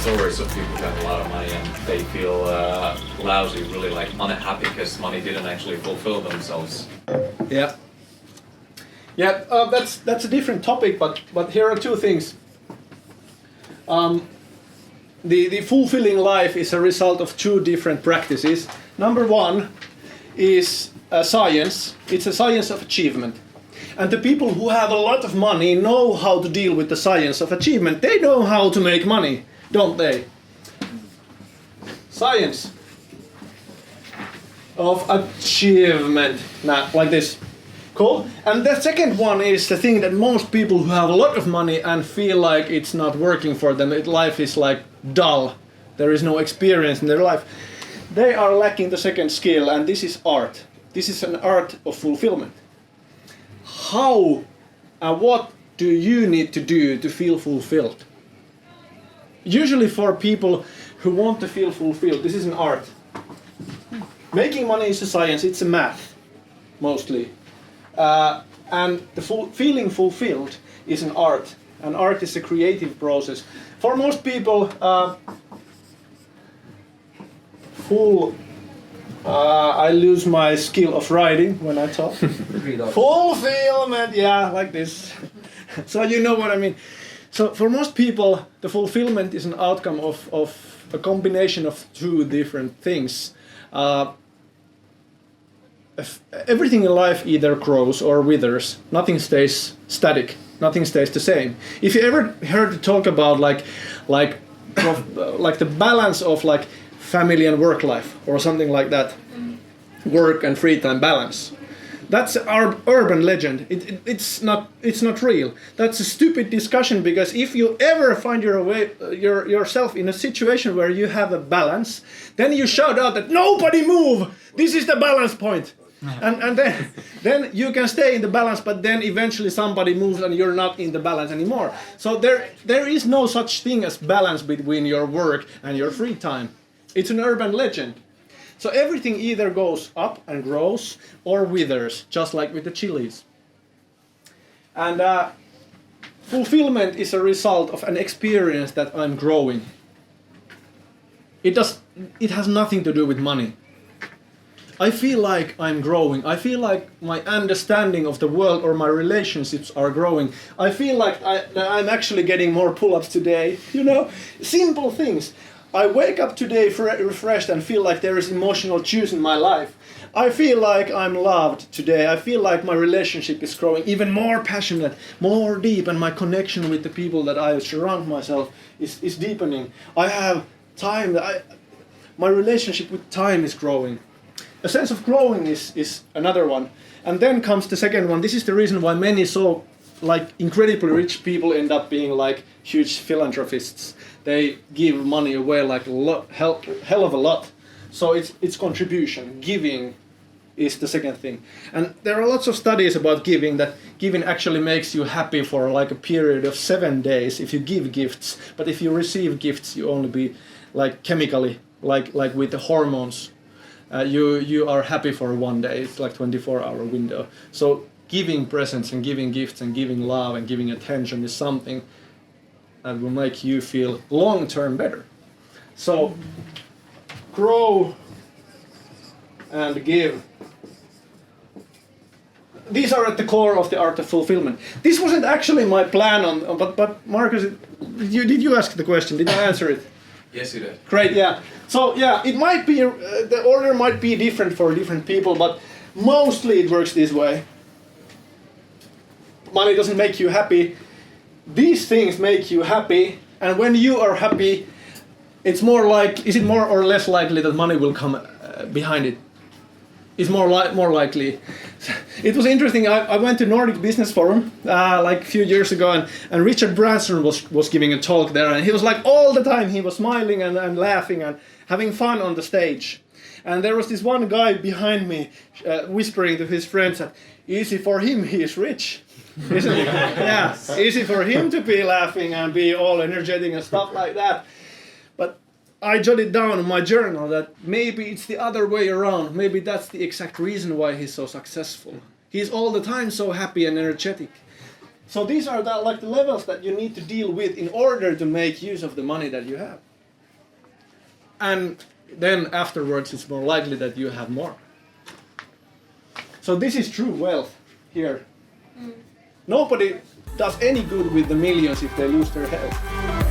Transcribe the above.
stories of people who have a lot of money and they feel lousy, really like unhappy because money didn't actually fulfill themselves. Yeah. Yeah, that's a different topic, but here are two things. The fulfilling life is a result of two different practices. Number one is science. It's a science of achievement. And the people who have a lot of money know how to deal with the science of achievement. They know how to make money, don't they? Science of achievement. Now, like this. Cool. And the second one is the thing that most people who have a lot of money and feel like it's not working for them, life is like dull, there is no experience in their life, they are lacking the second skill, and this is art. This is an art of fulfillment. How and what do you need to do to feel fulfilled? Usually for people who want to feel fulfilled, this is an art. Making money is a science, it's a math, mostly. And the feeling fulfilled is an art. And art is a creative process. For most people, I lose my skill of writing when I talk. Fulfillment, yeah, like this. So you know what I mean. So for most people, the fulfillment is an outcome of a combination of two different things. Everything in life either grows or withers. Nothing stays static. Nothing stays the same. If you ever heard talk about like the balance of like family and work life or something like that, work and free time balance, that's our urban legend. It's not real. That's a stupid discussion, because if you ever find yourself in a situation where you have a balance, then you shout out that nobody move. This is the balance point. And then you can stay in the balance, but then eventually somebody moves and you're not in the balance anymore. So there is no such thing as balance between your work and your free time. It's an urban legend. So everything either goes up and grows or withers, just like with the chilies. And fulfillment is a result of an experience that I'm growing. It has nothing to do with money. I feel like I'm growing. I feel like my understanding of the world or my relationships are growing. I feel like I'm actually getting more pull-ups today. You know, simple things. I wake up today refreshed and feel like there is emotional juice in my life. I feel like I'm loved today. I feel like my relationship is growing even more passionate, more deep, and my connection with the people that I surround myself is deepening. I have time. My relationship with time is growing. A sense of growing is another one. And then comes the second one. This is the reason why many so like incredibly rich people end up being like huge philanthropists. They give money away like hell of a lot. So it's contribution. Giving is the second thing. And there are lots of studies about giving, that giving actually makes you happy for like a period of 7 days if you give gifts. But if you receive gifts, you only be like chemically, like with the hormones. You are happy for 1 day. It's like 24-hour window. So giving presents and giving gifts and giving love and giving attention is something that will make you feel long-term better. So grow and give. These are at the core of the art of fulfillment. This wasn't actually my plan, but Marcus, did you ask the question? Did I answer it? Yes, you did. Great, yeah. So yeah, it might be, the order might be different for different people, but mostly it works this way. Money doesn't make you happy. These things make you happy, and when you are happy, is it more or less likely that money will come behind it? It's more likely. It was interesting. I went to Nordic Business Forum like a few years ago, and Richard Branson was giving a talk there, and he was like all the time he was smiling and laughing and having fun on the stage. And there was this one guy behind me whispering to his friends that easy for him, he is rich, isn't it? Yeah, easy for him to be laughing and be all energetic and stuff like that. But I jotted down in my journal that maybe it's the other way around. Maybe that's the exact reason why he's so successful. He's all the time so happy and energetic. So these are like the levels that you need to deal with in order to make use of the money that you have. and then afterwards it's more likely that you have more. So this is true wealth here. Nobody does any good with the millions if they lose their health.